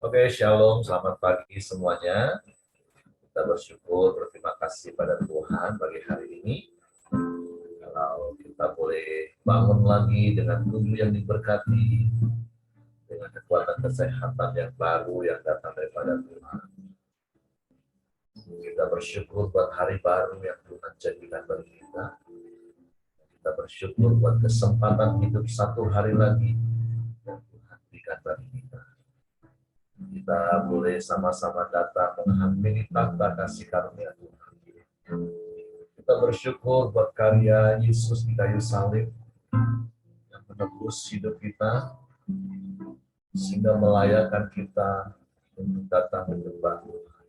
Oke, shalom, selamat pagi semuanya. Kita bersyukur, berterima kasih pada Tuhan bagi hari ini. Kalau kita boleh bangun lagi dengan tubuh yang diberkati, dengan kekuatan kesehatan yang baru yang datang daripada Tuhan. Kita bersyukur buat hari baru yang Tuhan jadikan bagi kita. Kita bersyukur buat kesempatan hidup satu hari lagi yang Tuhan berikan bagi kita. Kita boleh sama-sama datang menghampiri takhta kasih karunia Tuhan. Kita bersyukur buat karya Yesus di kayu salib yang menebus hidup kita, sehingga melayakkan kita untuk datang menyembah Tuhan,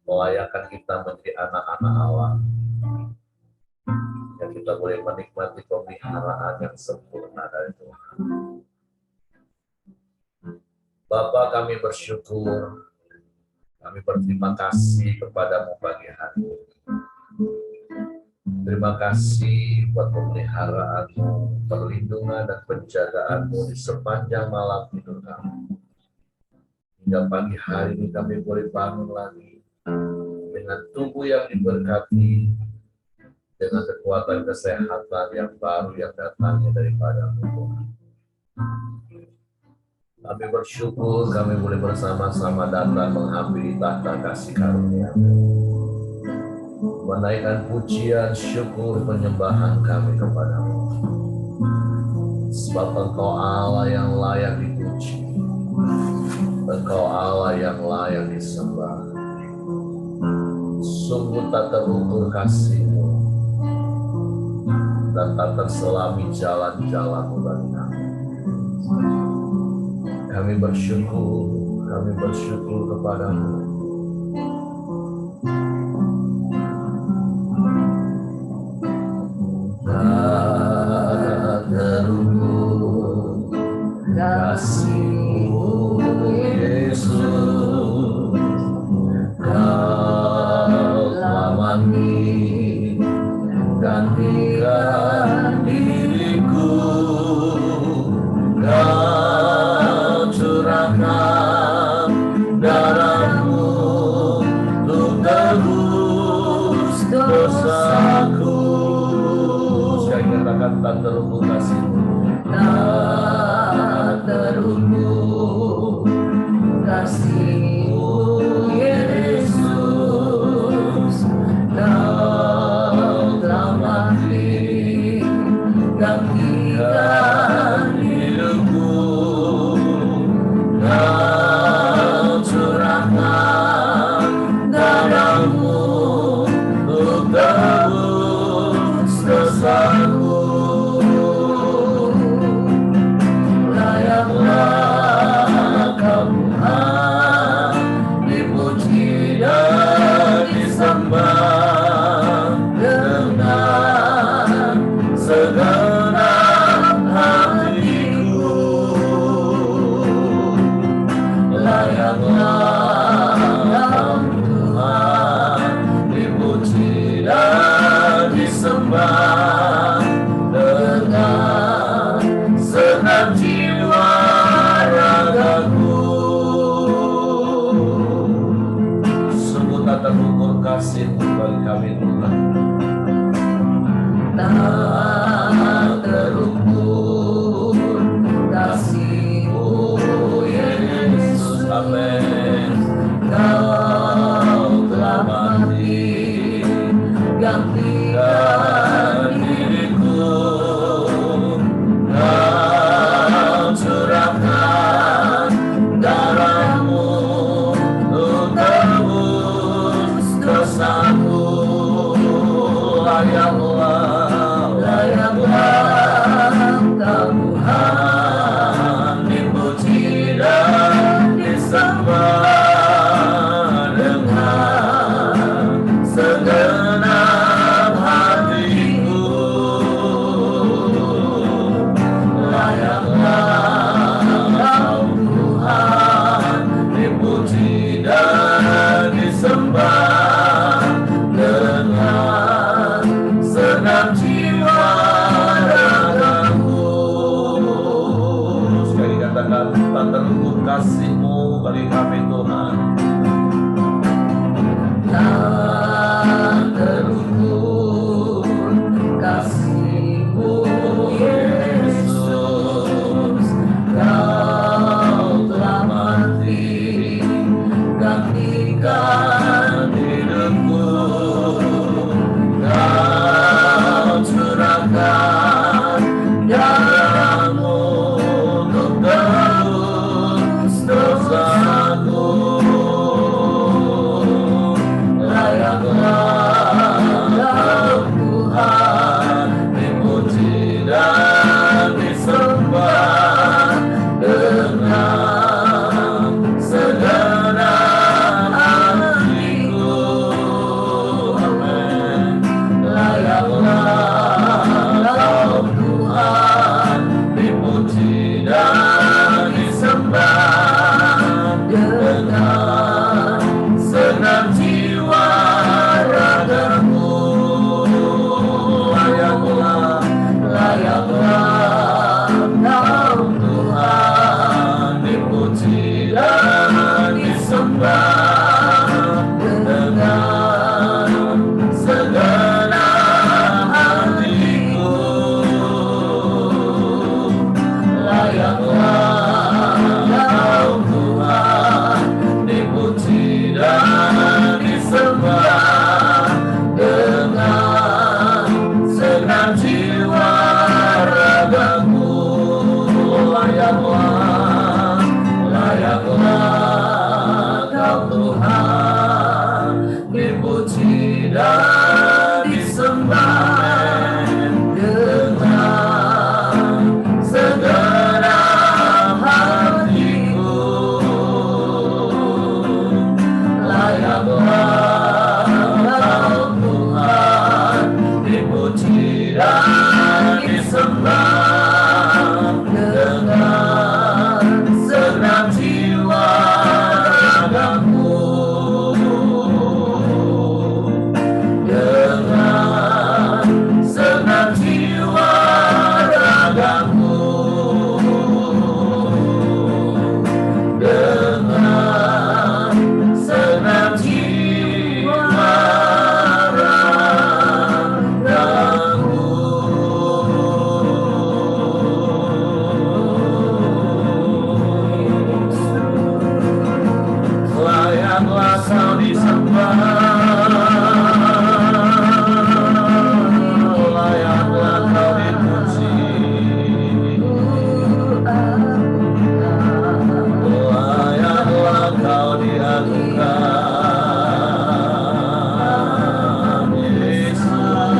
melayakkan kita menjadi anak-anak Allah, yang kita boleh menikmati pemeliharaan yang sempurna dari Tuhan. Bapa, kami bersyukur, kami berterima kasih kepadamu pagi hari ini. Terima kasih buat pemeliharaanmu, perlindungan dan penjagaanmu di sepanjang malam tidur kami. Hingga pagi hari ini kami boleh bangun lagi dengan tubuh yang diberkati, dengan kekuatan kesehatan yang baru yang datangnya daripada Tuhan. Kami bersyukur kami boleh bersama-sama datang menghampiri takhta kasih karunia, menaikkan pujian, syukur, penyembahan kami kepadamu. Sebab Engkau Allah yang layak dipuji, Engkau Allah yang layak disembah. Sungguh tak terukur kasih-Mu, dan tak terselami jalan-jalan-Mu bagi kami. Kami bersyukur kepadamu. Tak terukur kasih-Mu, Yesus. Kau telah mati, gantikan diriku. Kau curahkan darah-Mu untuk tebus dosaku. Saya katakan tak terukur kasih-Mu, tak terukur kasih-Mu, Yesus. Kau telah mati, gantikan hidupku. Kau curahkan darah-Mu untuk tebus dosaku. Layaklah Kau Tuhan, dipuji dan disembah dengan segenap hatiku. Layaklah Kau Tuhan, dipuji dan disembah dengan senang jiwa ragaku. Sungguh tak terukur kasih-Mu bagi kami Tuhan. Tak terukur kasih-Mu, Yesus. Amin. Kau telah mati, gantikan diriku. Kau curahkan darah-Mu untuk tebus dosaku. Layaklah Kau Tuhan, dipuji dan disembah dengan segenap hatiku. Layaklah Kau Tuhan, dipuji dan disembah dengan senang jiwa ragaku. Sekali katakan tak terukur kasih-Mu bagi kami Tuhan. Dan terukur kasih-Mu Yesus, Kau telah mati gantikan hidupku, Kau curahkan darah-Mu untuk tebus dosaku. Layaklah Tuhan, dipuji dan disembah dengan segenap hatiku. Amin. Layaklah Tuhan, dipuji dan disembah dengan senang jiwa ragaku. Layaklah Kau Tuhan, dipuji dan disembah dengan segenap hatiku. Layaklah Kau Tuhan, dipuji dan disembah dengan segenap jiwa ragaku. Layaklah Kau Tuhan, dipuji dan disembah dengan segenap hatiku. Layaklah Kau Tuhan, dipuji dan disembah dengan segenap jiwa ragaku. Dengan segenap jiwa ragaku. Dengan segenap jiwa ragaku. Layaklah Kau disembah, layaklah Kau dipuji, layaklah Kau diagunkan, Yesus.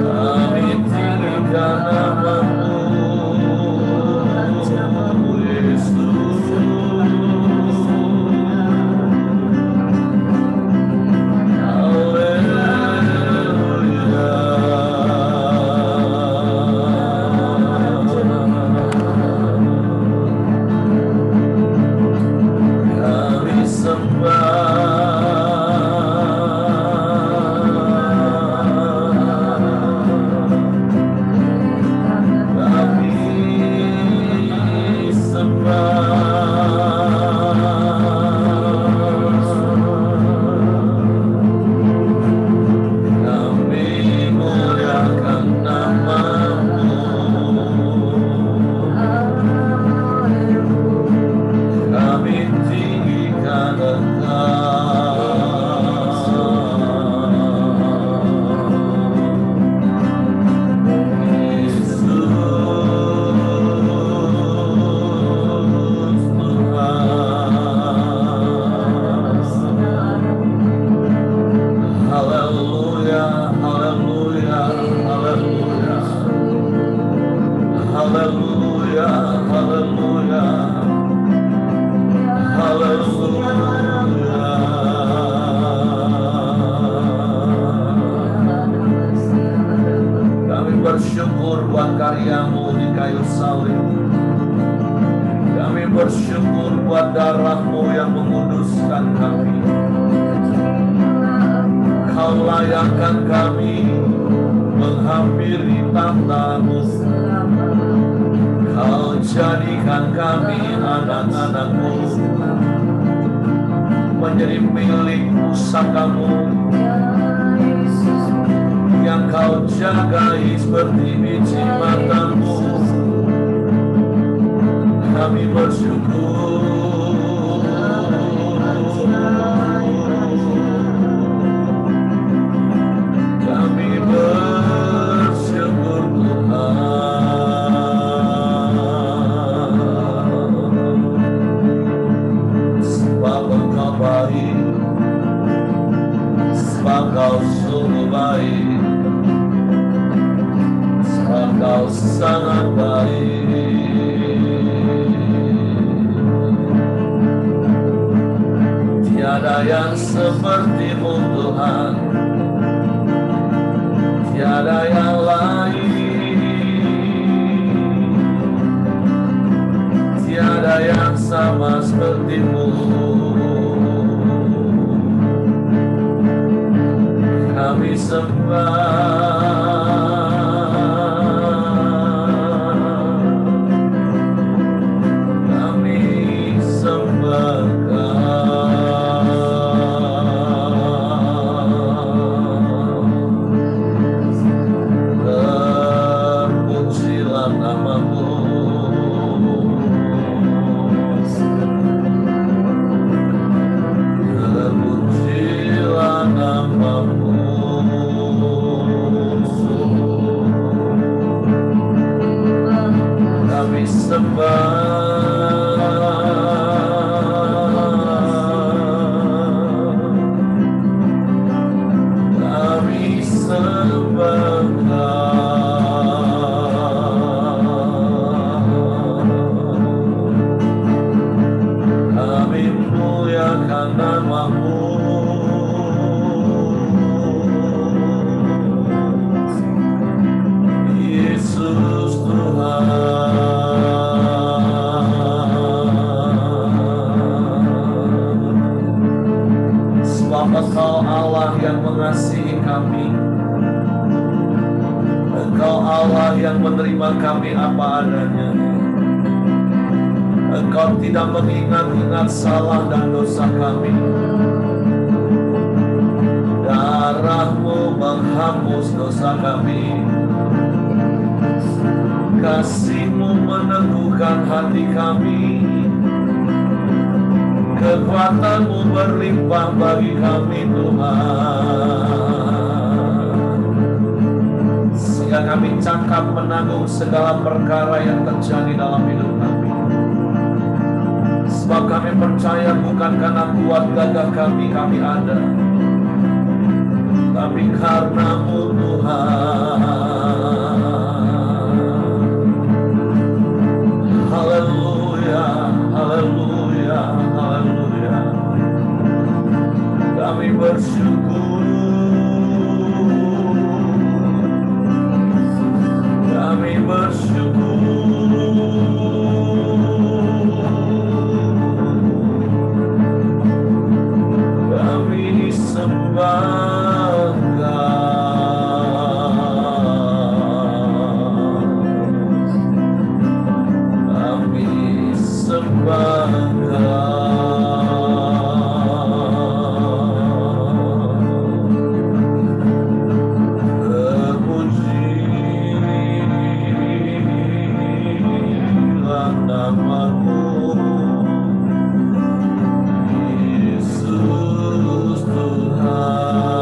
Kami tinggikan nama-Mu, Yesus. berbuat darah-Mu yang menguduskan kami. Kau layakkan kami menghampiri tahta-Mu. Kau jadikan kami anak-anak-Mu, menjadi milik pusaka-Mu yang Kau jagai seperti biji mata-Mu. Kami bersyukur, kami bersyukur Tuhan, sebab Engkau baik, sebab Kau sungguh baik, sebab Kau sangat baik. Tiada yang seperti-Mu Tuhan, tiada yang lain, tiada yang sama seperti-Mu. Kami sembah, Engkau Allah yang mengasihi kami. Engkau Allah yang menerima kami apa adanya. Engkau tidak mengingat-ingat salah dan dosa kami. Darah-Mu menghapus dosa kami. Kasih-Mu meneguhkan hati kami. Kekuatan-Mu berlimpah bagi kami Tuhan, sehingga kami cakap menanggung segala perkara yang terjadi dalam hidup kami. Sebab kami percaya bukan karena kuat gagah kami ada, tapi karena-Mu Tuhan. Haleluya, haleluya, haleluya. Kami bersyukur, kami bersyukur, kami sembah Kau, kami sembah Kau. Yesus Tuhan.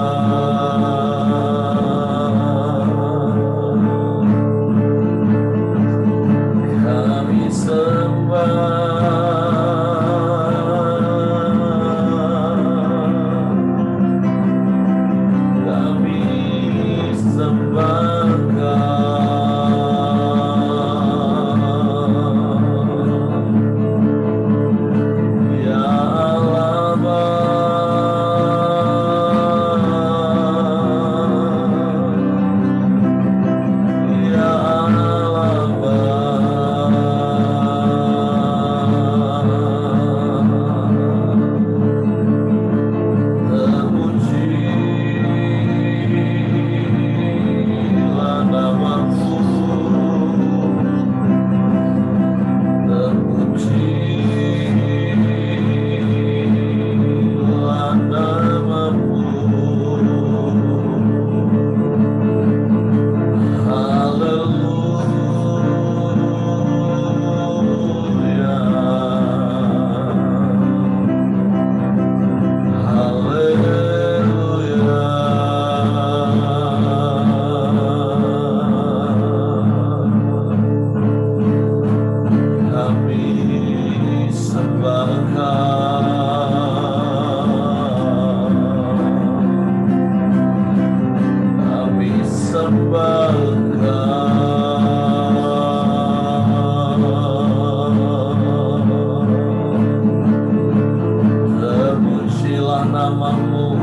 terpujilah namamu,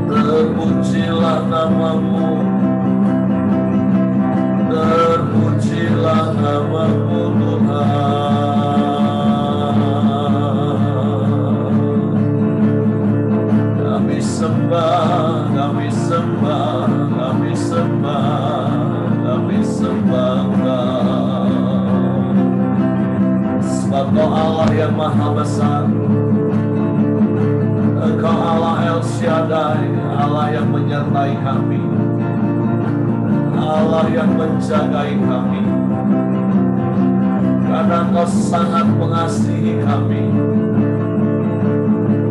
terpujilah namamu, terpujilah namamu Tuhan. Kami sembah, kami sembah, kami sembah, kami sembah Engkau. Sebab Kau Allah yang maha besar, Engkau Allah El Shaddai, Allah yang menyertai kami, Allah yang menjagai kami. Karena Engkau sangat mengasihi kami,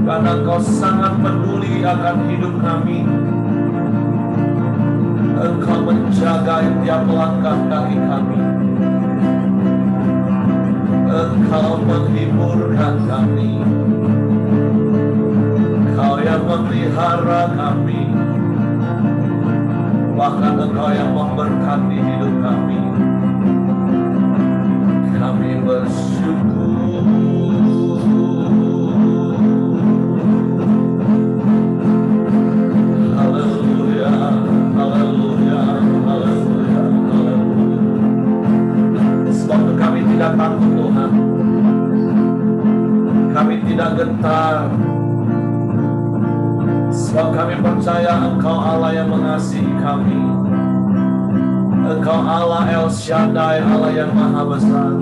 karena Engkau sangat peduli akan hidup kami, Engkau menjaga tiap langkah kaki kami, Engkau menghiburkan kami, Engkau yang memelihara kami, bahkan Engkau yang memberkati hidup kami. Kami bersyukur. Haleluya, haleluya, haleluya, haleluya. Sebab kami tidak takut Tuhan, kami tidak gentar, sebab kami percaya Engkau Allah yang mengasihi kami, Engkau Allah El Shaddai, Allah yang maha besar.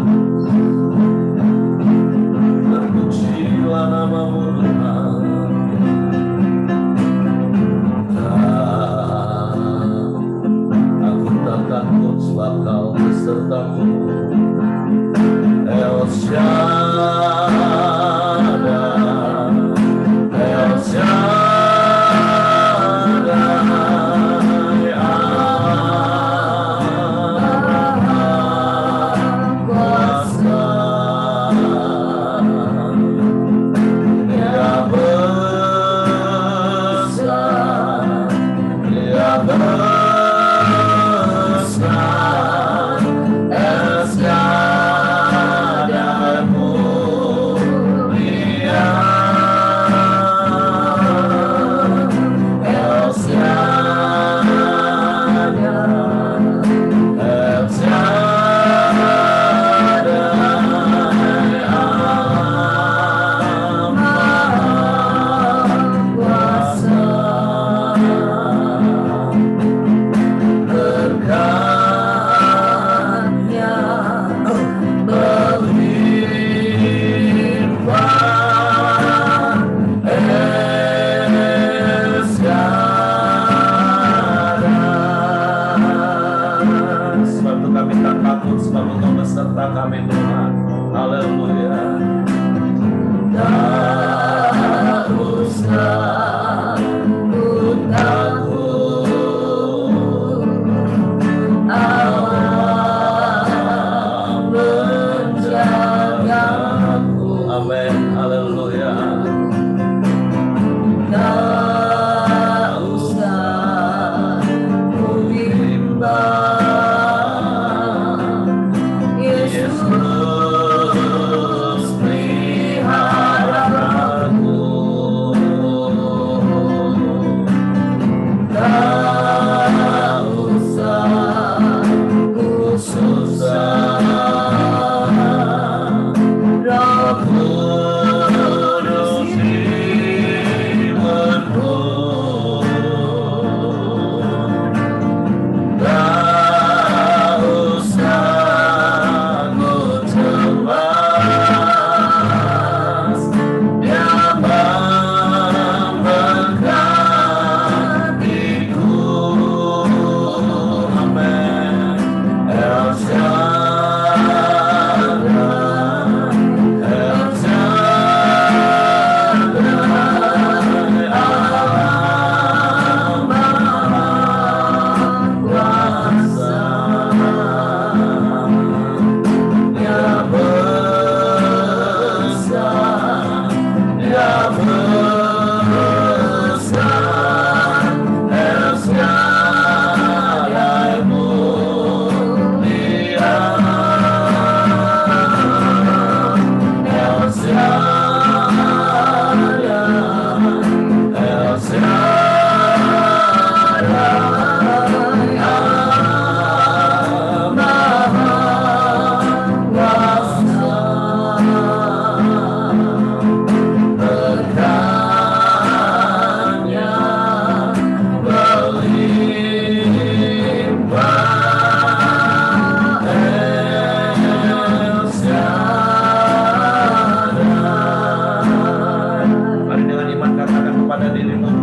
Terpujilah namamu Tuhan. Aku tak takut sebab Kau besertaku, El Shaddai, El Shaddai, Allah kuasa.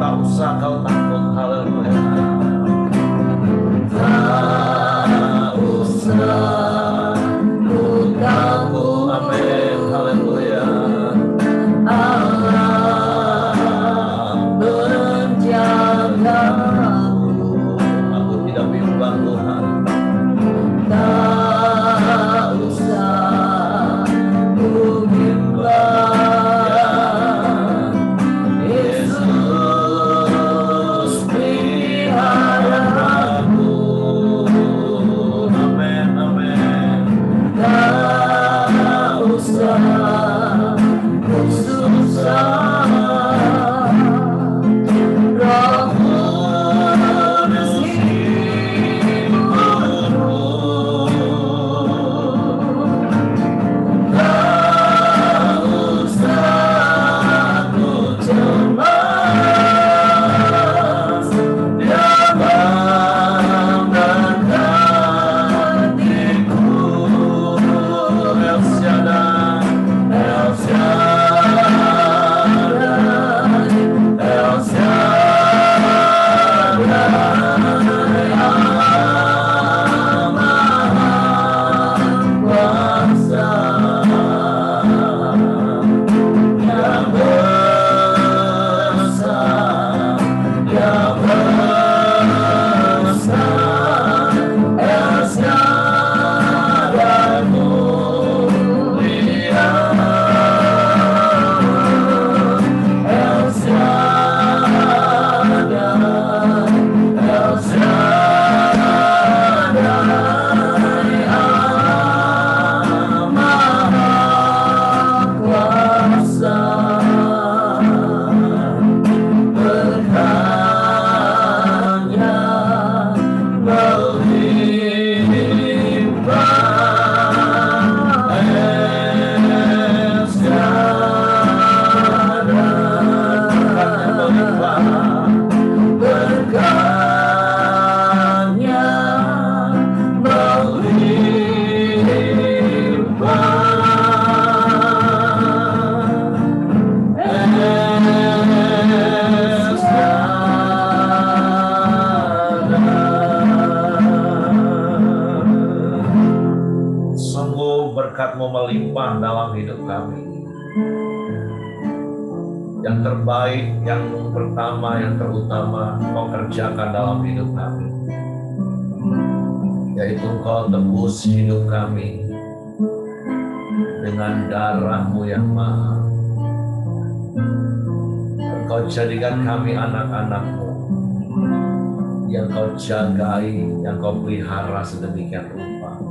tak usah kau takut. Haleluya. Tak usah ku takut. Amin. Haleluya. Allah menjagaku. Aku tidak bimbang Tuhan. Tak usah ku bimbang. Yesus pelihara aku. Amin. Amin. Tak usah ku susah. Roh Kudus hiburku. Tak usah ku cemas. Dia memberkatiku. El Shaddai. El Shaddai, El Shaddai, Allah Maha Kuasa, yang besar, yang besar, El Shaddai mulia, El Shaddai, El Shaddai, Allah Maha Kuasa, berkatnya melimpah. El Shaddai, berkatnya melimpah. El Shaddai. Sungguh berkat-Mu melimpah dalam hidup kami. Yang terbaik, yang pertama, yang terutama Kau kerjakan dalam hidup kami, yaitu Kau tebus hidup kami dengan darah-Mu yang mahal. Engkau jadikan kami anak-anak-Mu yang Kau jagai, yang Kau pelihara sedemikian rupa,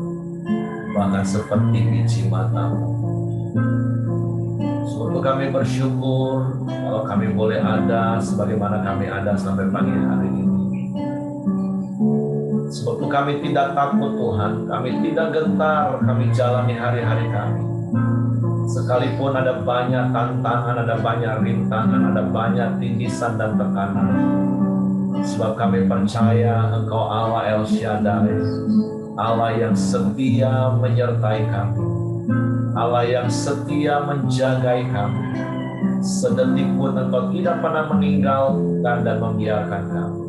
bahkan seperti biji mata-Mu. Sungguh kami bersyukur kalau kami boleh ada sebagaimana kami ada sampai pagi hari ini. Sebab kami tidak takut Tuhan, kami tidak gentar, kami jalani hari-hari kami. Sekalipun ada banyak tantangan, ada banyak rintangan, ada banyak tindisan dan tekanan. Sebab kami percaya Engkau Allah El Shaddai, Allah yang setia menyertai kami, Allah yang setia menjagai kami. Sedetik pun Engkau tidak pernah meninggalkan dan membiarkan kami.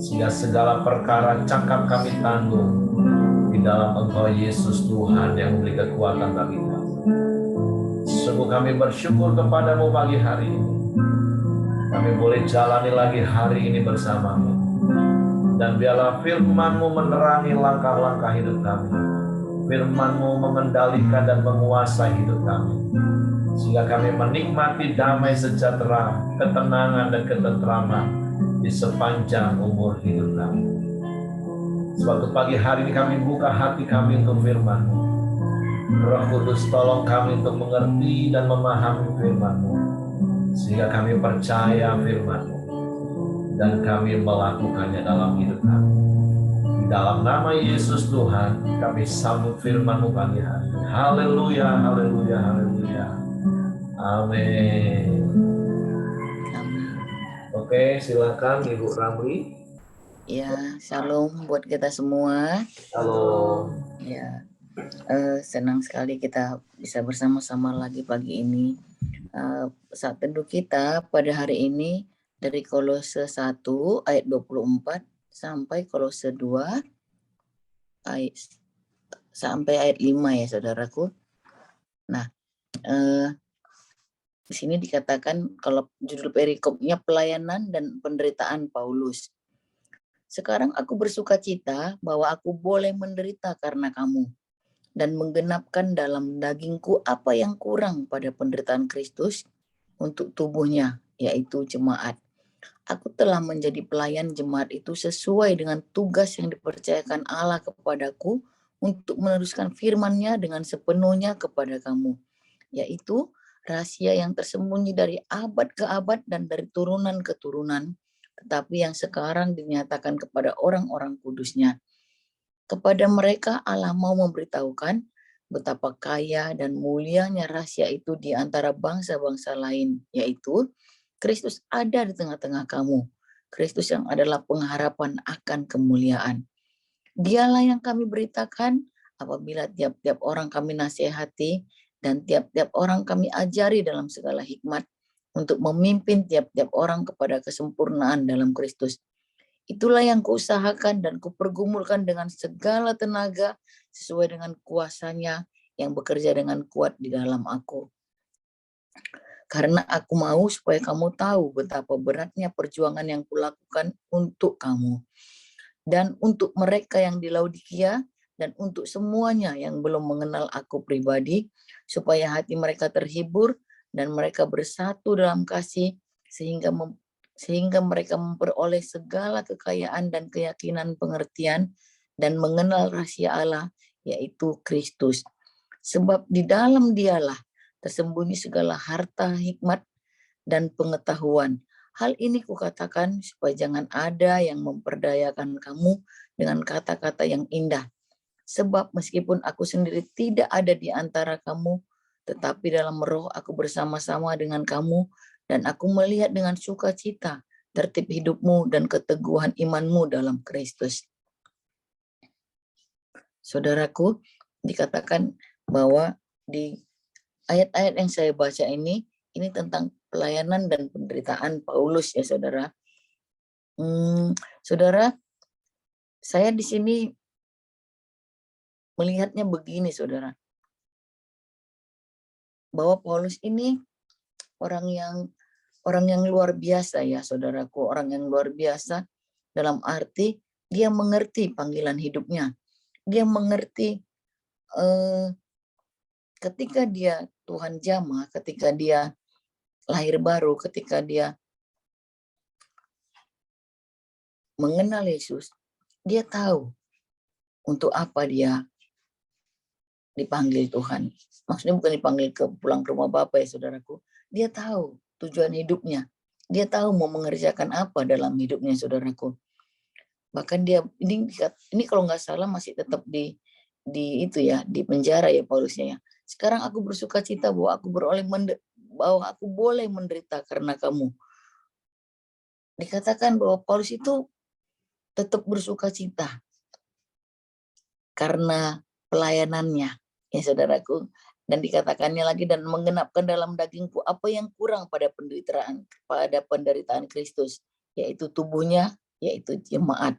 Sehingga segala perkara cakap kami tanggung di dalam Engkau Yesus Tuhan yang memberi kekuatan bagi kami. Sungguh kami bersyukur kepadamu pagi hari ini. Kami boleh jalani lagi hari ini bersamamu. Dan biarlah firman-Mu menerangi langkah-langkah hidup kami. Firman-Mu mengendalikan dan menguasai hidup kami. Sehingga kami menikmati damai sejahtera, ketenangan dan ketentraman di sepanjang umur hidup kami. Sebab pagi hari ini kami buka hati kami untuk firman-Mu. Roh Kudus tolong kami untuk mengerti dan memahami firman-Mu. Sehingga kami percaya firman-Mu. Dan kami melakukannya dalam hidup kami. Di dalam nama Yesus Tuhan, kami sambut firman-Mu pagi hari ini. Haleluya, haleluya, haleluya. Amin. Oke, silakan Ibu Ramli. Ya, shalom buat kita semua. Halo. Ya, senang sekali kita bisa bersama-sama lagi pagi ini. Saat teduh kita pada hari ini dari Kolose 1 ayat 24 sampai Kolose 2 ayat sampai ayat 5 ya saudaraku. Nah, di sini dikatakan kalau judul perikopnya pelayanan dan penderitaan Paulus. Sekarang aku bersuka cita bahwa aku boleh menderita karena kamu dan menggenapkan dalam dagingku apa yang kurang pada penderitaan Kristus untuk tubuhnya, yaitu jemaat. Aku telah menjadi pelayan jemaat itu sesuai dengan tugas yang dipercayakan Allah kepadaku untuk meneruskan firman-Nya dengan sepenuhnya kepada kamu, yaitu rahasia yang tersembunyi dari abad ke abad dan dari turunan ke turunan, tetapi yang sekarang dinyatakan kepada orang-orang kudus-Nya. Kepada mereka Allah mau memberitahukan betapa kaya dan mulianya rahasia itu di antara bangsa-bangsa lain, yaitu Kristus ada di tengah-tengah kamu. Kristus yang adalah pengharapan akan kemuliaan. Dialah yang kami beritakan apabila tiap-tiap orang kami nasihati dan tiap-tiap orang kami ajari dalam segala hikmat untuk memimpin tiap-tiap orang kepada kesempurnaan dalam Kristus. Itulah yang kuusahakan dan kupergumulkan dengan segala tenaga sesuai dengan kuasa-Nya yang bekerja dengan kuat di dalam aku. Karena aku mau supaya kamu tahu betapa beratnya perjuangan yang kulakukan untuk kamu. Dan untuk mereka yang di Laodikia dan untuk semuanya yang belum mengenal aku pribadi, supaya hati mereka terhibur dan mereka bersatu dalam kasih sehingga mereka memperoleh segala kekayaan dan keyakinan pengertian dan mengenal rahasia Allah, yaitu Kristus. Sebab di dalam Dialah tersembunyi segala harta hikmat dan pengetahuan. Hal ini kukatakan supaya jangan ada yang memperdayakan kamu dengan kata-kata yang indah. Sebab meskipun aku sendiri tidak ada di antara kamu, tetapi dalam roh aku bersama-sama dengan kamu, dan aku melihat dengan sukacita tertib hidupmu dan keteguhan imanmu dalam Kristus. Saudaraku, dikatakan bahwa di ayat-ayat yang saya baca ini tentang pelayanan dan penderitaan Paulus ya saudara. Saudara, saya di sini melihatnya begini saudara, bahwa Paulus ini orang yang luar biasa ya saudaraku, orang yang luar biasa dalam arti dia mengerti panggilan hidupnya, dia mengerti ketika dia Tuhan jamah, ketika dia lahir baru, ketika dia mengenal Yesus, dia tahu untuk apa dia dipanggil Tuhan. Maksudnya bukan dipanggil pulang ke rumah Bapa ya saudaraku. Dia tahu tujuan hidupnya. Dia tahu mau mengerjakan apa dalam hidupnya saudaraku. Bahkan dia ini kalau nggak salah masih tetap di itu ya, di penjara ya Paulusnya ya. Sekarang aku bersuka cita bahwa aku boleh menderita karena kamu. Dikatakan bahwa Paulus itu tetap bersuka cita karena pelayanannya ya saudaraku. Dan dikatakannya lagi, dan menggenapkan dalam dagingku apa yang kurang pada penderitaan Kristus, yaitu tubuhnya, yaitu jemaat.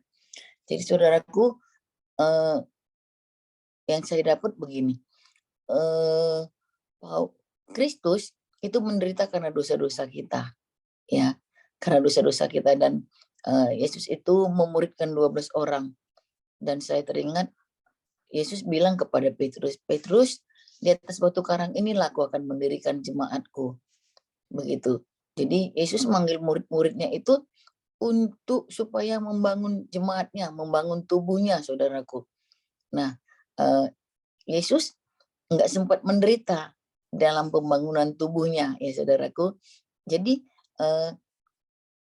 Jadi saudaraku, yang saya dapat begini, Kristus itu menderita karena dosa-dosa kita, ya, karena dosa-dosa kita. Dan Yesus itu memuridkan 12 orang, dan saya teringat Yesus bilang kepada Petrus, di atas batu karang inilah aku akan mendirikan jemaatku. Begitu. Jadi Yesus manggil murid-muridnya itu untuk supaya membangun jemaatnya, membangun tubuhnya, saudaraku. Nah, Yesus enggak sempat menderita dalam pembangunan tubuhnya, ya saudaraku. Jadi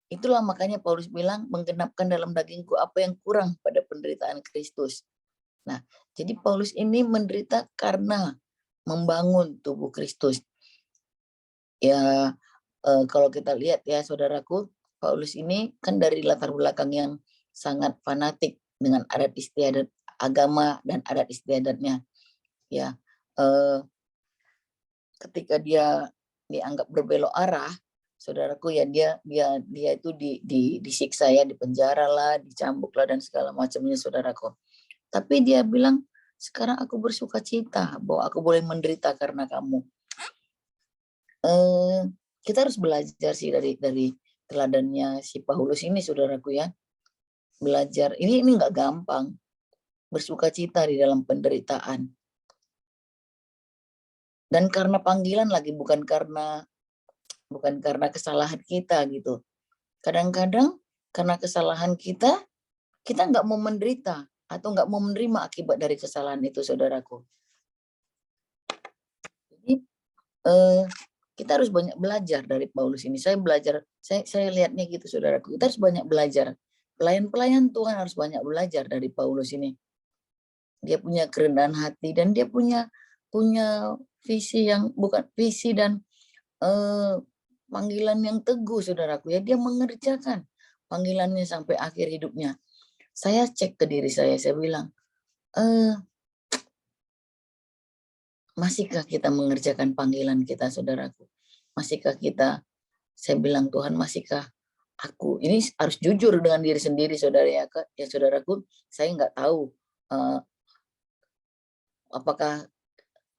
itulah makanya Paulus bilang, menggenapkan dalam dagingku apa yang kurang pada penderitaan Kristus. Nah, jadi Paulus ini menderita karena membangun tubuh Kristus. Ya, kalau kita lihat ya saudaraku, Paulus ini kan dari latar belakang yang sangat fanatik dengan adat istiadat agama dan adat istiadatnya. Ya, ketika dia dianggap berbelok arah, saudaraku, ya dia itu disiksa ya, dipenjara lah, dicambuk lah dan segala macamnya saudaraku. Tapi dia bilang, sekarang aku bersuka cita bahwa aku boleh menderita karena kamu. Kita harus belajar sih dari teladannya si Paulus ini saudaraku ya. Belajar ini nggak gampang, bersuka cita di dalam penderitaan. Dan karena panggilan lagi, bukan karena kesalahan kita gitu. Kadang-kadang karena kesalahan kita nggak mau menderita atau nggak mau menerima akibat dari kesalahan itu saudaraku. Jadi kita harus banyak belajar dari Paulus ini. Saya belajar, saya lihatnya gitu saudaraku. Kita harus banyak belajar. Pelayan-pelayan Tuhan harus banyak belajar dari Paulus ini. Dia punya kerendahan hati dan dia punya visi yang bukan visi dan panggilan yang teguh saudaraku ya. Dia mengerjakan panggilannya sampai akhir hidupnya. Saya cek ke diri saya bilang, masihkah kita mengerjakan panggilan kita saudaraku? Masihkah kita, saya bilang Tuhan, masihkah aku, ini harus jujur dengan diri sendiri saudara ya saudaraku. Saya nggak tahu apakah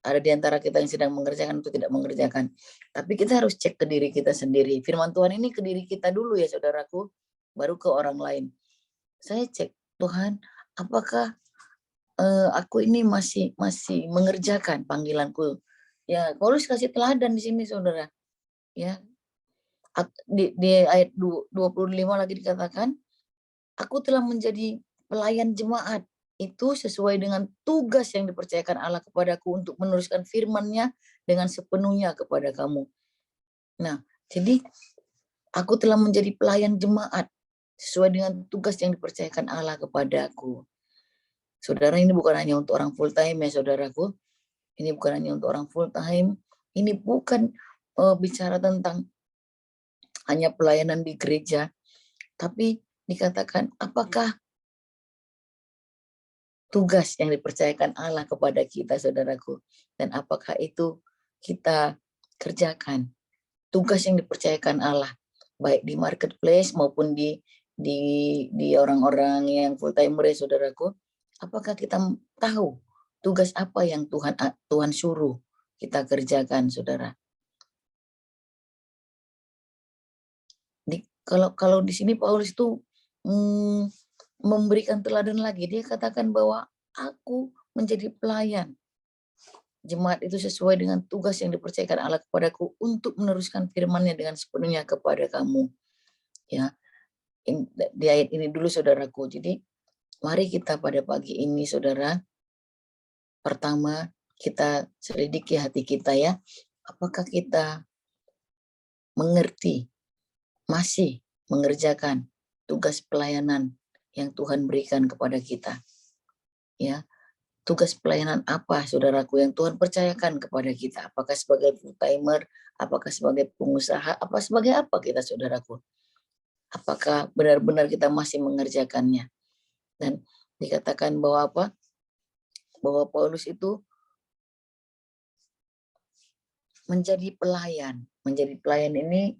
ada di antara kita yang sedang mengerjakan atau tidak mengerjakan. Tapi kita harus cek ke diri kita sendiri. Firman Tuhan ini ke diri kita dulu ya saudaraku, baru ke orang lain. Saya cek, Tuhan, apakah aku ini masih mengerjakan panggilanku? Ya, Paulus kasih teladan di sini saudara. Ya. Di ayat 25 lagi dikatakan, aku telah menjadi pelayan jemaat itu sesuai dengan tugas yang dipercayakan Allah kepadaku untuk meneruskan firman-Nya dengan sepenuhnya kepada kamu. Nah, jadi aku telah menjadi pelayan jemaat sesuai dengan tugas yang dipercayakan Allah kepadaku. Saudara, ini bukan hanya untuk orang full time ya saudaraku. Ini bukan hanya untuk orang full time. Ini bukan bicara tentang hanya pelayanan di gereja, tapi dikatakan apakah tugas yang dipercayakan Allah kepada kita saudaraku, dan apakah itu kita kerjakan tugas yang dipercayakan Allah baik di marketplace maupun di orang-orang yang full timer ya saudaraku. Apakah kita tahu tugas apa yang Tuhan suruh kita kerjakan saudara? Kalau di sini Paulus itu memberikan teladan lagi. Dia katakan bahwa aku menjadi pelayan jemaat itu sesuai dengan tugas yang dipercayakan Allah kepadaku untuk meneruskan firman-Nya dengan sepenuhnya kepada kamu. Ya, di ayat ini dulu saudaraku. Jadi mari kita pada pagi ini saudara, pertama kita selidiki hati kita ya. Apakah kita mengerti, masih mengerjakan tugas pelayanan yang Tuhan berikan kepada kita. Ya, tugas pelayanan apa saudaraku yang Tuhan percayakan kepada kita? Apakah sebagai full timer, apakah sebagai pengusaha, apa sebagai apa kita saudaraku? Apakah benar-benar kita masih mengerjakannya? Dan dikatakan bahwa apa? Bahwa Paulus itu menjadi pelayan. Menjadi pelayan ini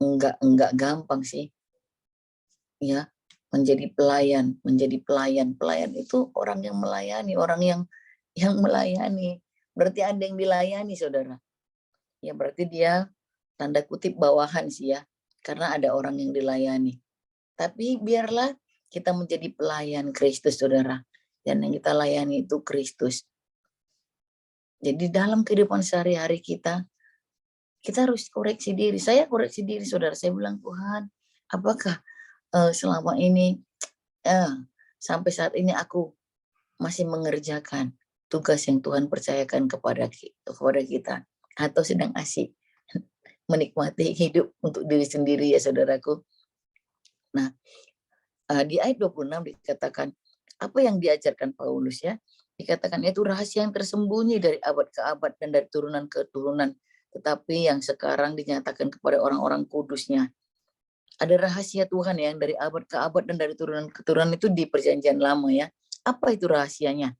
enggak gampang sih. Ya, menjadi pelayan. Pelayan itu orang yang melayani, orang yang melayani. Berarti ada yang dilayani saudara. Ya berarti dia tanda kutip bawahan sih ya, karena ada orang yang dilayani. Tapi biarlah kita menjadi pelayan Kristus saudara, dan yang kita layani itu Kristus. Jadi dalam kehidupan sehari-hari kita harus koreksi diri. Saya koreksi diri saudara, saya bilang Tuhan, apakah selama ini sampai saat ini aku masih mengerjakan tugas yang Tuhan percayakan kepada kita, atau sedang asik menikmati hidup untuk diri sendiri ya saudaraku. Nah, di ayat 26 dikatakan apa yang diajarkan Paulus ya, dikatakan itu rahasia yang tersembunyi dari abad ke abad dan dari turunan ke turunan, tetapi yang sekarang dinyatakan kepada orang-orang kudusnya. Ada rahasia Tuhan yang dari abad ke abad dan dari turunan ke turunan itu di perjanjian lama ya. Apa itu rahasianya?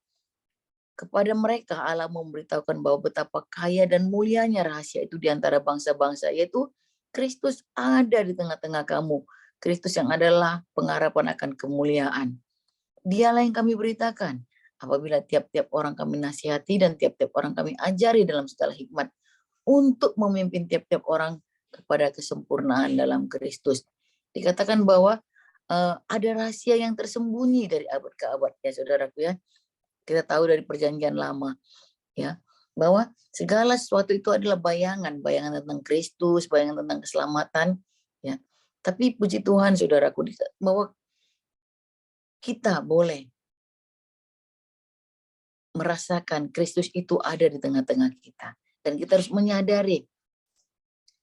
Kepada mereka Allah memberitahukan bahwa betapa kaya dan mulianya rahasia itu di antara bangsa-bangsa, yaitu Kristus ada di tengah-tengah kamu. Kristus yang adalah pengharapan akan kemuliaan. Dialah yang kami beritakan. Apabila tiap-tiap orang kami nasihati dan tiap-tiap orang kami ajari dalam segala hikmat untuk memimpin tiap-tiap orang kepada kesempurnaan dalam Kristus. Dikatakan bahwa ada rahasia yang tersembunyi dari abad ke abad, ya saudaraku ya. Kita tahu dari perjanjian lama, ya, bahwa segala sesuatu itu adalah bayangan tentang Kristus, bayangan tentang keselamatan, ya. Tapi puji Tuhan saudaraku, bahwa kita boleh merasakan Kristus itu ada di tengah-tengah kita. Dan kita harus menyadari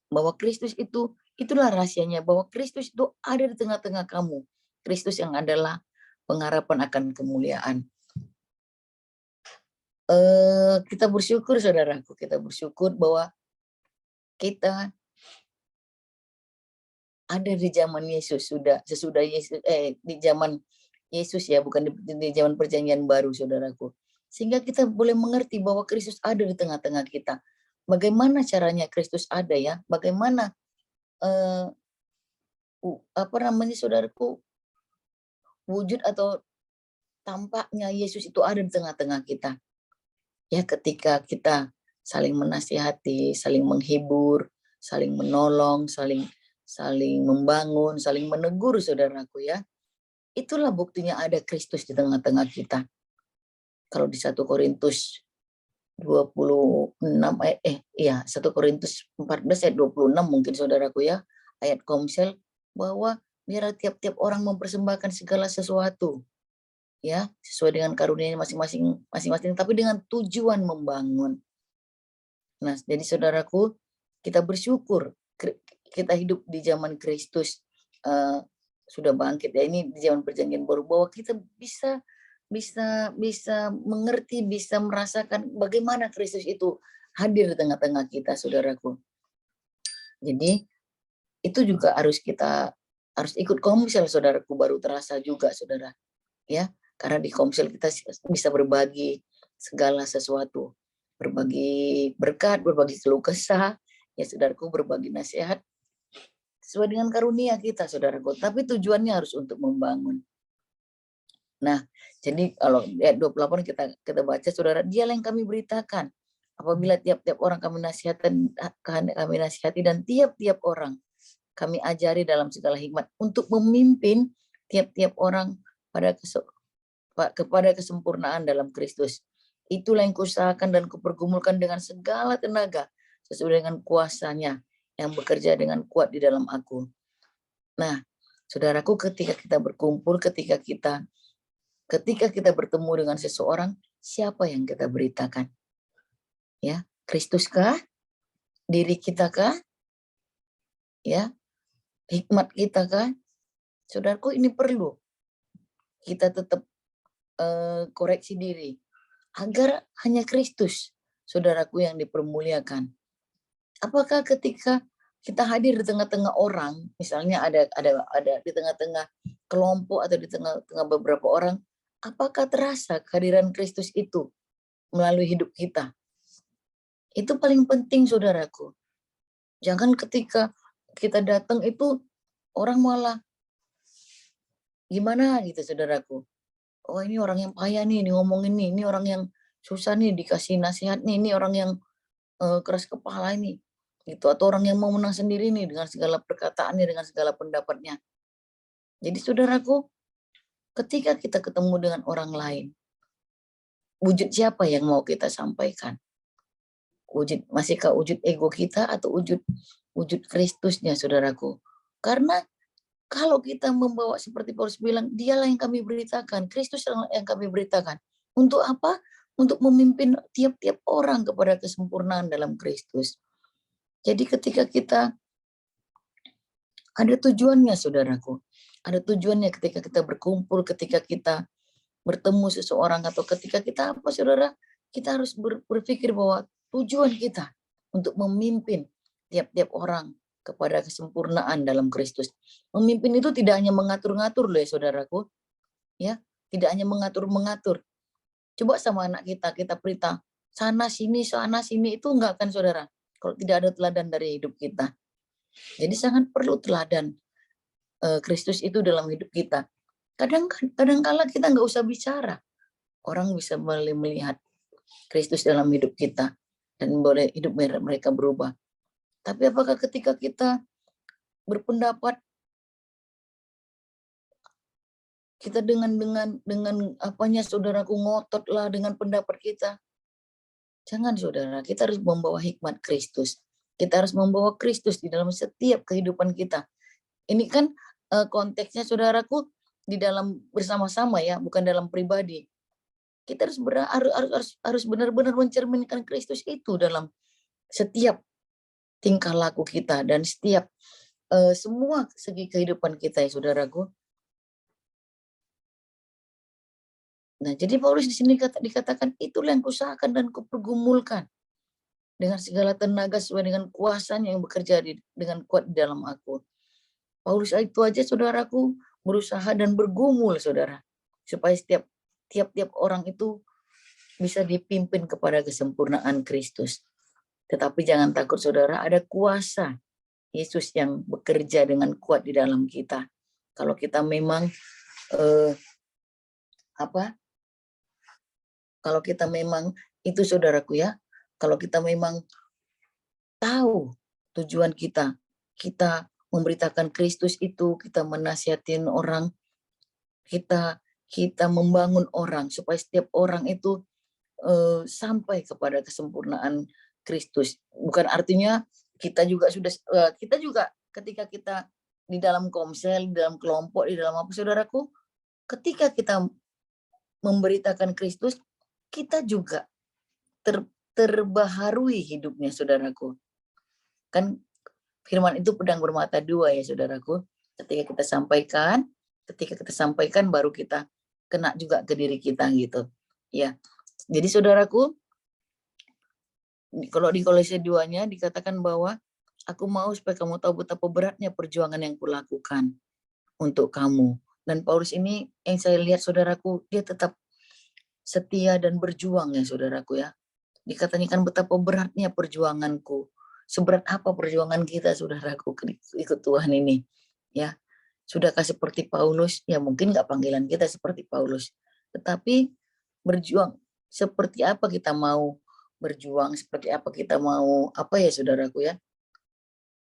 bahwa Kristus itulah rahasianya, bahwa Kristus itu ada di tengah-tengah kamu. Kristus yang adalah pengharapan akan kemuliaan. Kita bersyukur saudaraku, kita bersyukur bahwa kita ada di zaman Yesus, sesudah Yesus, di zaman Yesus ya, bukan di zaman perjanjian baru saudaraku. Sehingga kita boleh mengerti bahwa Kristus ada di tengah-tengah kita. Bagaimana caranya Kristus ada ya? Bagaimana saudaraku, wujud atau tampaknya Yesus itu ada di tengah-tengah kita. Ya, ketika kita saling menasihati, saling menghibur, saling menolong, saling membangun, saling menegur saudaraku ya. Itulah buktinya ada Kristus di tengah-tengah kita. Kalau di 1 Korintus 26 1 Korintus 14 ayat 26 mungkin saudaraku ya, ayat komsel, bahwa biar tiap-tiap orang mempersembahkan segala sesuatu ya sesuai dengan karunia masing-masing, tapi dengan tujuan membangun. Nah, jadi saudaraku, kita bersyukur kita hidup di zaman Kristus sudah bangkit ya, ini di zaman perjanjian baru, bahwa kita bisa mengerti, bisa merasakan bagaimana Kristus itu hadir di tengah-tengah kita saudaraku. Jadi itu juga harus ikut komsel saudaraku, baru terasa juga saudara ya. Karena di komsel kita bisa berbagi segala sesuatu, berbagi berkat, berbagi keluh kesah, ya saudaraku, berbagi nasihat sesuai dengan karunia kita saudaraku. Tapi tujuannya harus untuk membangun. Nah, jadi kalau ayat 28 kita baca saudara, dialah yang kami beritakan. Apabila tiap-tiap orang kami nasihati dan tiap-tiap orang kami ajari dalam segala hikmat untuk memimpin tiap-tiap orang kepada kesempurnaan dalam Kristus. Itulah yang kuusahakan dan kupergumulkan dengan segala tenaga sesuai dengan kuasanya yang bekerja dengan kuat di dalam aku. Nah, saudaraku, ketika kita berkumpul, ketika kita bertemu dengan seseorang, siapa yang kita beritakan? Ya, Kristus kah? Diri kita kah? Ya, hikmat kita kah? Saudaraku, ini perlu kita tetap koreksi diri agar hanya Kristus saudaraku yang dipermuliakan. Apakah ketika kita hadir di tengah-tengah orang, misalnya ada di tengah-tengah kelompok atau di tengah-tengah beberapa orang, apakah terasa kehadiran Kristus itu melalui hidup kita? Itu paling penting saudaraku. Jangan ketika kita datang itu orang malah gimana gitu saudaraku. Oh, ini orang yang payah nih, ngomongin nih, ini orang yang susah nih dikasih nasihat nih, ini orang yang keras kepala ini, gitu. Atau orang yang mau menang sendiri nih dengan segala perkataannya, dengan segala pendapatnya. Jadi saudaraku, ketika kita ketemu dengan orang lain, wujud siapa yang mau kita sampaikan? Masihkah wujud ego kita atau wujud Kristusnya saudaraku? Karena kalau kita membawa seperti Paulus bilang, dialah yang kami beritakan, Kristus yang kami beritakan. Untuk apa? Untuk memimpin tiap-tiap orang kepada kesempurnaan dalam Kristus. Jadi ketika kita ada tujuannya saudaraku, ada tujuannya ketika kita berkumpul, ketika kita bertemu seseorang, atau ketika kita apa saudara, kita harus berpikir bahwa tujuan kita untuk memimpin tiap-tiap orang kepada kesempurnaan dalam Kristus. Memimpin itu tidak hanya mengatur-ngatur loh ya saudaraku. Ya, tidak hanya mengatur-mengatur. Coba sama anak kita perintah sana sini itu enggak kan saudara. Kalau tidak ada teladan dari hidup kita. Jadi sangat perlu teladan Kristus itu dalam hidup kita. Kadang-kala kita nggak usah bicara, orang bisa melihat Kristus dalam hidup kita dan boleh hidup mereka berubah. Tapi apakah ketika kita berpendapat, kita dengan apanya saudaraku, ngotot lah dengan pendapat kita? Jangan saudara, kita harus membawa hikmat Kristus. Kita harus membawa Kristus di dalam setiap kehidupan kita. Ini kan konteksnya saudaraku di dalam bersama-sama ya, bukan dalam pribadi. Kita harus benar-benar mencerminkan Kristus itu dalam setiap tingkah laku kita dan setiap semua segi kehidupan kita ya saudaraku. Nah, jadi Paulus di sini dikatakan, itulah yang kuusahakan dan kupergumulkan dengan segala tenaga sesuai dengan kuasanya yang bekerja dengan kuat di dalam aku. Paulus itu aja saudaraku berusaha dan bergumul saudara, supaya tiap orang itu bisa dipimpin kepada kesempurnaan Kristus. Tetapi jangan takut saudara, ada kuasa Yesus yang bekerja dengan kuat di dalam kita. Kalau kita memang kalau kita memang itu saudaraku ya, kalau kita memang tahu tujuan kita memberitakan Kristus itu, kita menasihatin orang, kita membangun orang supaya setiap orang itu sampai kepada kesempurnaan Kristus. Bukan artinya kita juga ketika kita di dalam komsel, di dalam kelompok, di dalam apa saudaraku, ketika kita memberitakan Kristus, kita juga terbaharui hidupnya saudaraku. Kan firman itu pedang bermata dua ya saudaraku. Ketika kita sampaikan baru kita kena juga ke diri kita gitu. Ya. Jadi saudaraku, kalau di Kolose 2-nya dikatakan bahwa aku mau supaya kamu tahu betapa beratnya perjuangan yang kulakukan untuk kamu. Dan Paulus ini yang saya lihat saudaraku, dia tetap setia dan berjuang ya saudaraku ya. Dikatakan betapa beratnya perjuanganku. Seberat apa perjuangan kita saudaraku ikut Tuhan ini ya. Sudahkah seperti Paulus? Ya mungkin nggak panggilan kita seperti Paulus. Tetapi berjuang seperti apa kita mau berjuang, seperti apa kita mau ya saudaraku ya.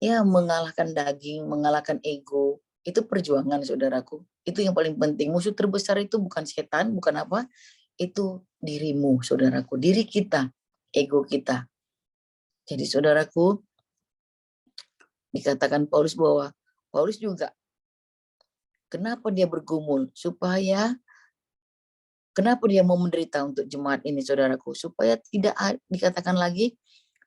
Ya mengalahkan daging, mengalahkan ego, itu perjuangan saudaraku. Itu yang paling penting. Musuh terbesar itu bukan setan, bukan apa, itu dirimu saudaraku, diri kita, ego kita. Jadi saudaraku, dikatakan Paulus bahwa Paulus juga kenapa dia bergumul, kenapa dia mau menderita untuk jemaat ini saudaraku, supaya tidak dikatakan lagi,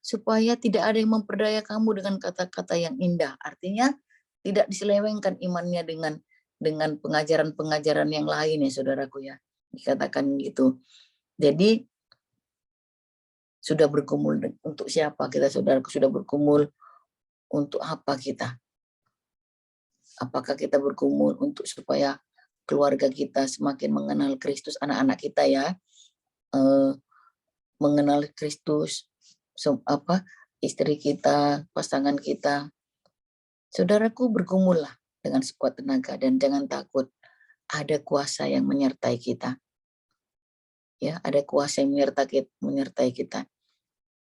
supaya tidak ada yang memperdaya kamu dengan kata-kata yang indah. Artinya tidak diselewengkan imannya dengan pengajaran-pengajaran yang lain ya saudaraku ya. Dikatakan gitu. Jadi sudah bergumul untuk siapa kita saudaraku, sudah bergumul untuk apa kita? Apakah kita bergumul untuk supaya keluarga kita semakin mengenal Kristus, anak-anak kita ya, mengenal Kristus, istri kita, pasangan kita. Saudaraku, bergumullah dengan sekuat tenaga dan jangan takut. Ada kuasa yang menyertai kita. Ya, ada kuasa yang menyertai kita.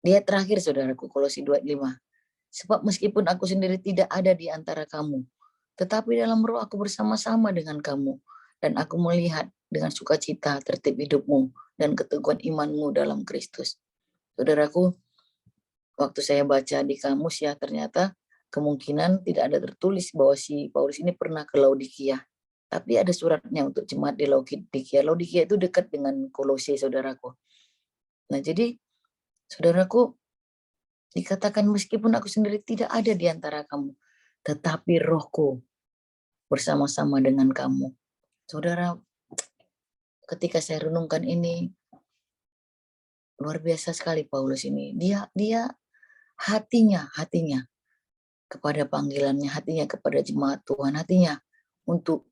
Dia terakhir saudaraku, Kolose 2:5. Sebab meskipun aku sendiri tidak ada di antara kamu, tetapi dalam roh aku bersama-sama dengan kamu, dan aku melihat dengan sukacita tertib hidupmu dan keteguhan imanmu dalam Kristus. Saudaraku, waktu saya baca di kamus ya, ternyata kemungkinan tidak ada tertulis bahwa si Paulus ini pernah ke Laodikia. Tapi ada suratnya untuk jemaat di Laodikia. Laodikia itu dekat dengan Kolose, saudaraku. Nah, jadi, saudaraku, dikatakan meskipun aku sendiri tidak ada di antara kamu, tetapi rohku bersama-sama dengan kamu. Saudara, ketika saya renungkan ini, luar biasa sekali Paulus ini. Dia hatinya kepada panggilannya, hatinya kepada jemaat Tuhan, hatinya untuk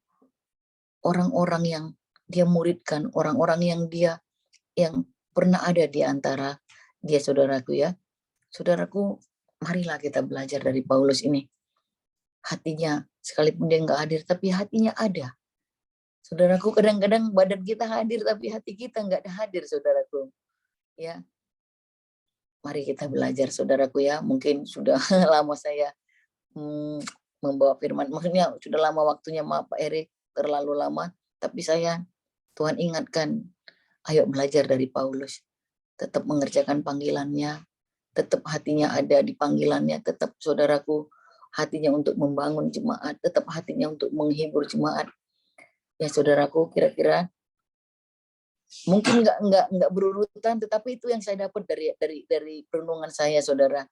orang-orang yang dia muridkan, orang-orang yang pernah ada di antara dia saudaraku ya. Saudaraku, marilah kita belajar dari Paulus ini. hatinya, sekalipun dia nggak hadir, tapi hatinya ada. Saudaraku, kadang-kadang badan kita hadir, tapi hati kita nggak hadir, saudaraku. Ya, mari kita belajar, saudaraku ya. Mungkin sudah lama saya membawa firman, maksudnya sudah lama waktunya, maaf Pak Erik, terlalu lama. Tapi Tuhan ingatkan, ayo belajar dari Paulus. Tetap mengerjakan panggilannya, tetap hatinya ada di panggilannya, tetap saudaraku hatinya untuk membangun jemaat, tetap hatinya untuk menghibur jemaat. Ya saudaraku, kira-kira mungkin nggak berurutan, tetapi itu yang saya dapat dari perenungan saya, saudara.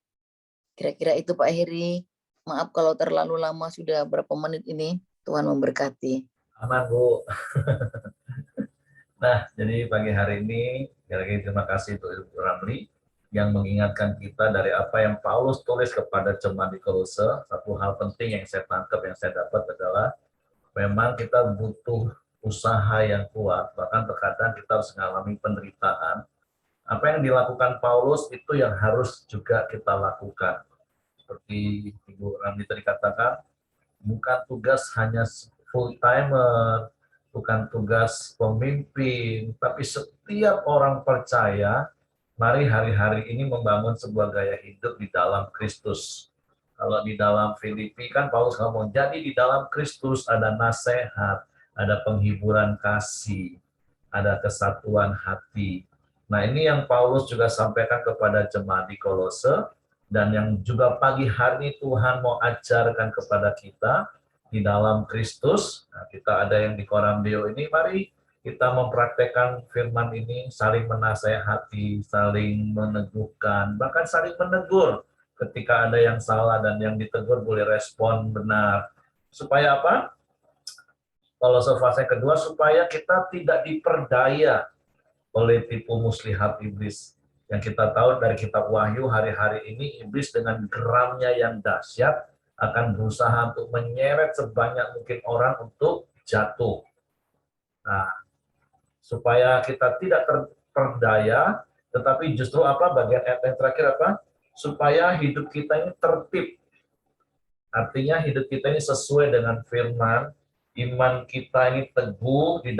Kira-kira itu Pak Heri. Maaf kalau terlalu lama, sudah berapa menit ini. Tuhan memberkati. Aman, Bu. Nah, jadi pagi hari ini, sekali terima kasih untuk Ibu Ramli yang mengingatkan kita dari apa yang Paulus tulis kepada jemaat di Kolose. Satu hal penting yang saya tangkap, yang saya dapat adalah memang kita butuh usaha yang kuat, bahkan terkadang kita harus mengalami penderitaan. Apa yang dilakukan Paulus itu yang harus juga kita lakukan. Seperti Ibu Ramli tadi katakan, bukan tugas hanya full timer, bukan tugas pemimpin, tapi setiap orang percaya, mari hari-hari ini membangun sebuah gaya hidup di dalam Kristus. Kalau di dalam Filipi kan Paulus ngomong, jadi di dalam Kristus ada nasihat, ada penghiburan kasih, ada kesatuan hati. Nah, ini yang Paulus juga sampaikan kepada jemaat di Kolose, dan yang juga pagi hari ini Tuhan mau ajarkan kepada kita di dalam Kristus. Nah, kita ada yang di Korambio ini, mari kita mempraktekkan firman ini, saling menasehati, saling meneguhkan, bahkan saling menegur ketika ada yang salah dan yang ditegur boleh respon benar. Supaya apa? Kalau fase kedua, supaya kita tidak diperdaya oleh tipu muslihat iblis. Yang kita tahu dari kitab Wahyu, hari-hari ini iblis dengan geramnya yang dahsyat akan berusaha untuk menyeret sebanyak mungkin orang untuk jatuh. Nah, supaya kita tidak terperdaya, tetapi justru apa, bagian yang terakhir apa? Supaya hidup kita ini tertib. Artinya hidup kita ini sesuai dengan firman, iman kita ini teguh di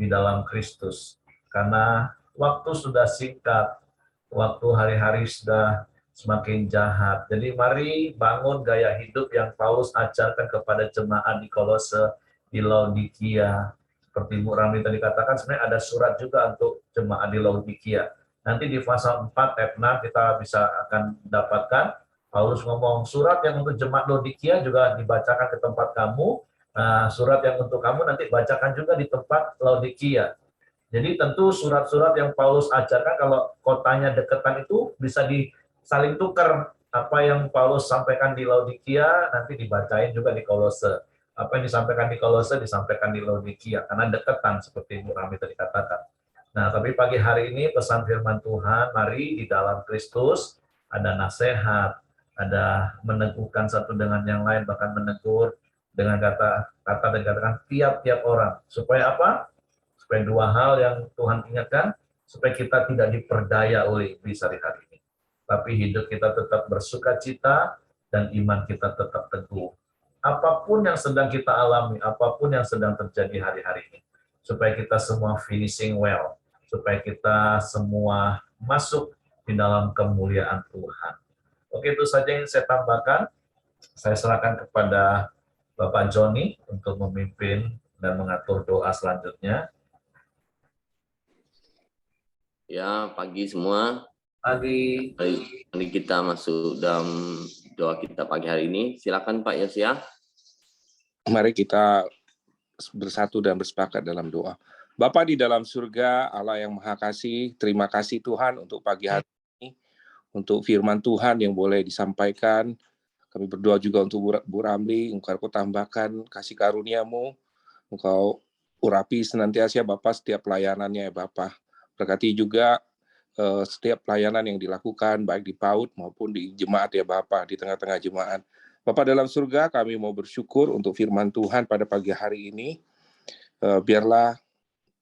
dalam Kristus. Karena waktu sudah singkat, waktu hari-hari sudah semakin jahat. Jadi mari bangun gaya hidup yang Paulus ajarkan kepada jemaat di Kolose, di Laodikia. Seperti Bu Ramli tadi katakan, sebenarnya ada surat juga untuk jemaat di Laodikia. Nanti di pasal 4 ayat 6 kita bisa akan dapatkan, Paulus ngomong, surat yang untuk jemaat Laodikia juga dibacakan ke tempat kamu, surat yang untuk kamu nanti bacakan juga di tempat Laodikia. Jadi tentu surat-surat yang Paulus ajarkan, kalau kotanya deketan itu bisa saling tukar. Apa yang Paulus sampaikan di Laodikia nanti dibacain juga di Kolose. Apa yang disampaikan di Kolose disampaikan di Laodikia, karena deketan seperti Bu Rami tadi katakan. Nah, tapi pagi hari ini pesan firman Tuhan, mari di dalam Kristus ada nasihat, ada meneguhkan satu dengan yang lain, bahkan menegur dengan kata-kata dan katakan tiap-tiap orang. Supaya apa? Supaya dua hal yang Tuhan ingatkan, supaya kita tidak diperdaya oleh iblis hari-hari ini. Tapi hidup kita tetap bersuka cita, dan iman kita tetap teguh. Apapun yang sedang kita alami, apapun yang sedang terjadi hari-hari ini, supaya kita semua finishing well, supaya kita semua masuk di dalam kemuliaan Tuhan. Oke, itu saja yang saya tambahkan. Saya serahkan kepada Bapak Joni untuk memimpin dan mengatur doa selanjutnya. Ya, pagi semua. Pagi. Mari kita masuk dalam doa kita pagi hari ini. Silakan Pak Yosia. Mari kita bersatu dan bersepakat dalam doa. Bapa di dalam surga, Allah yang Maha Kasih, terima kasih Tuhan untuk pagi hari ini, untuk firman Tuhan yang boleh disampaikan. Kami berdoa juga untuk Bu Ramli, Engkau tambahkan kasih karunia-Mu, Engkau urapi senantiasa Bapa setiap pelayanannya ya Bapa. Berkati juga setiap pelayanan yang dilakukan, baik di PAUD maupun di jemaat ya Bapa, di tengah-tengah jemaat. Bapa dalam surga, kami mau bersyukur untuk firman Tuhan pada pagi hari ini. Biarlah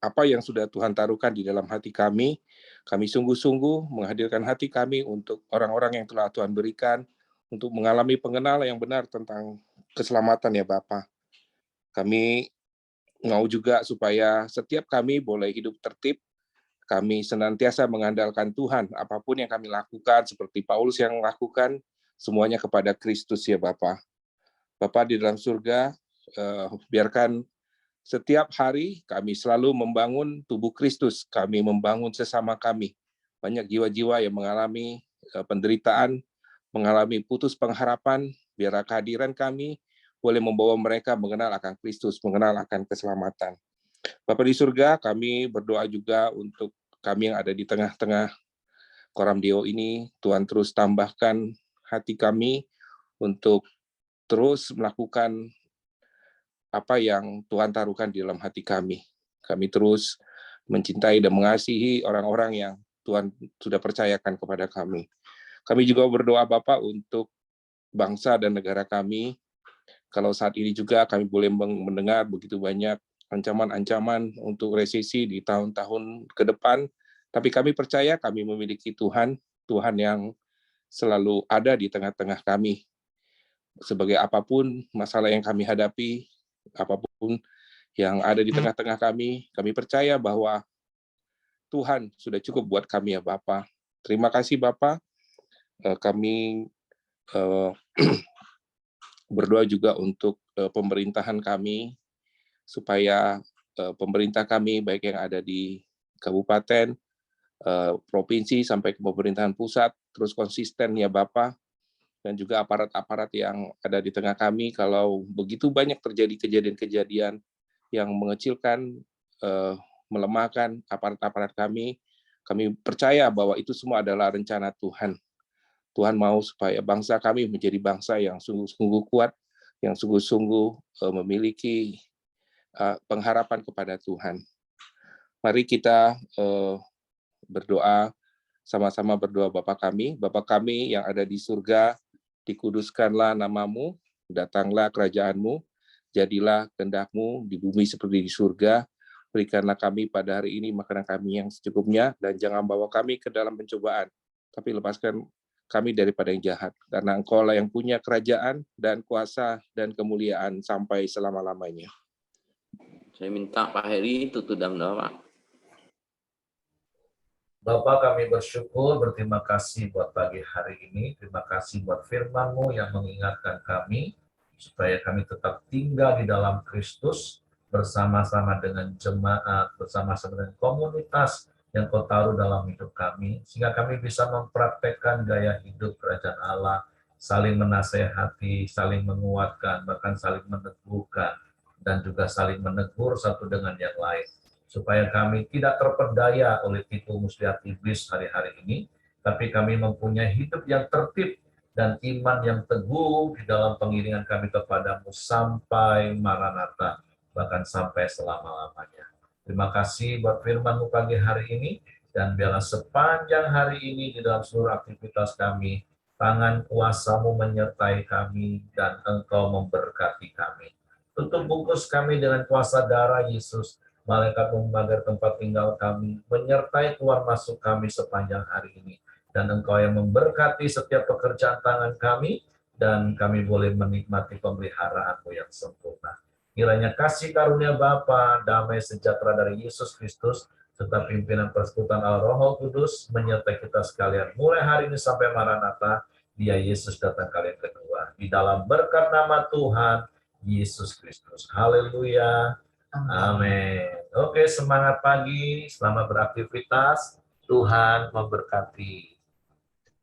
apa yang sudah Tuhan taruhkan di dalam hati kami sungguh-sungguh menghadirkan hati kami untuk orang-orang yang telah Tuhan berikan, untuk mengalami pengenalan yang benar tentang keselamatan ya Bapa. Kami mau juga supaya setiap kami boleh hidup tertib, kami senantiasa mengandalkan Tuhan, apapun yang kami lakukan, seperti Paulus yang lakukan, semuanya kepada Kristus ya Bapa. Bapa di dalam surga, biarkan setiap hari kami selalu membangun tubuh Kristus, kami membangun sesama kami. Banyak jiwa-jiwa yang mengalami penderitaan, mengalami putus pengharapan, biar kehadiran kami boleh membawa mereka mengenal akan Kristus, mengenal akan keselamatan. Bapa di surga, kami berdoa juga untuk kami yang ada di tengah-tengah Koram Deo ini, Tuhan terus tambahkan hati kami untuk terus melakukan apa yang Tuhan taruhkan di dalam hati kami. Kami terus mencintai dan mengasihi orang-orang yang Tuhan sudah percayakan kepada kami. Kami juga berdoa Bapak untuk bangsa dan negara kami. Kalau saat ini juga kami boleh mendengar begitu banyak ancaman-ancaman untuk resesi di tahun-tahun ke depan, tapi kami percaya kami memiliki Tuhan, Tuhan yang selalu ada di tengah-tengah kami. Sebagai apapun masalah yang kami hadapi, apapun yang ada di tengah-tengah kami percaya bahwa Tuhan sudah cukup buat kami ya Bapa. Terima kasih Bapa. Kami berdoa juga untuk pemerintahan kami, supaya pemerintah kami baik yang ada di kabupaten, provinsi sampai ke pemerintahan pusat terus konsisten ya Bapa. Dan juga aparat-aparat yang ada di tengah kami, kalau begitu banyak terjadi kejadian-kejadian yang mengecilkan, melemahkan aparat-aparat kami percaya bahwa itu semua adalah rencana Tuhan. Tuhan mau supaya bangsa kami menjadi bangsa yang sungguh-sungguh kuat, yang sungguh-sungguh memiliki pengharapan kepada Tuhan. Mari kita berdoa, sama-sama berdoa Bapa kami yang ada di surga, dikuduskanlah namamu, datanglah kerajaanmu, jadilah kehendak-Mu di bumi seperti di surga. Berikanlah kami pada hari ini makanan kami yang secukupnya, dan jangan bawa kami ke dalam pencobaan, tapi lepaskan kami daripada yang jahat. Karena Engkau-lah yang punya kerajaan dan kuasa dan kemuliaan sampai selama-lamanya. Saya minta Pak Heri tutup dalam doa, Pak. Bapak, kami bersyukur, berterima kasih buat pagi hari ini. Terima kasih buat firman-Mu yang mengingatkan kami, supaya kami tetap tinggal di dalam Kristus, bersama-sama dengan jemaat, bersama-sama dengan komunitas yang Kau taruh dalam hidup kami, sehingga kami bisa mempraktekkan gaya hidup kerajaan Allah, saling menasehati, saling menguatkan, bahkan saling meneguhkan, dan juga saling menegur satu dengan yang lain, supaya kami tidak terpedaya oleh tipu muslihat iblis hari-hari ini, tapi kami mempunyai hidup yang tertib dan iman yang teguh di dalam pengiringan kami kepadamu sampai Maranatha, bahkan sampai selama-lamanya. Terima kasih buat firman-Mu pagi hari ini, dan biarlah sepanjang hari ini di dalam seluruh aktivitas kami, tangan kuasa-Mu menyertai kami, dan Engkau memberkati kami. Tutup bungkus kami dengan kuasa darah Yesus. Malaikat memagar tempat tinggal kami, menyertai keluar masuk kami sepanjang hari ini. Dan Engkau yang memberkati setiap pekerjaan tangan kami, dan kami boleh menikmati pemeliharaan-Mu yang sempurna. Kiranya kasih karunia Bapa, damai sejahtera dari Yesus Kristus, serta pimpinan persekutuan Allah Roh Kudus, menyertai kita sekalian mulai hari ini sampai Maranatha, Dia Yesus datang kali yang kedua. Di dalam berkat nama Tuhan Yesus Kristus. Haleluya. Amin. Oke, semangat pagi, selamat beraktivitas. Tuhan memberkati.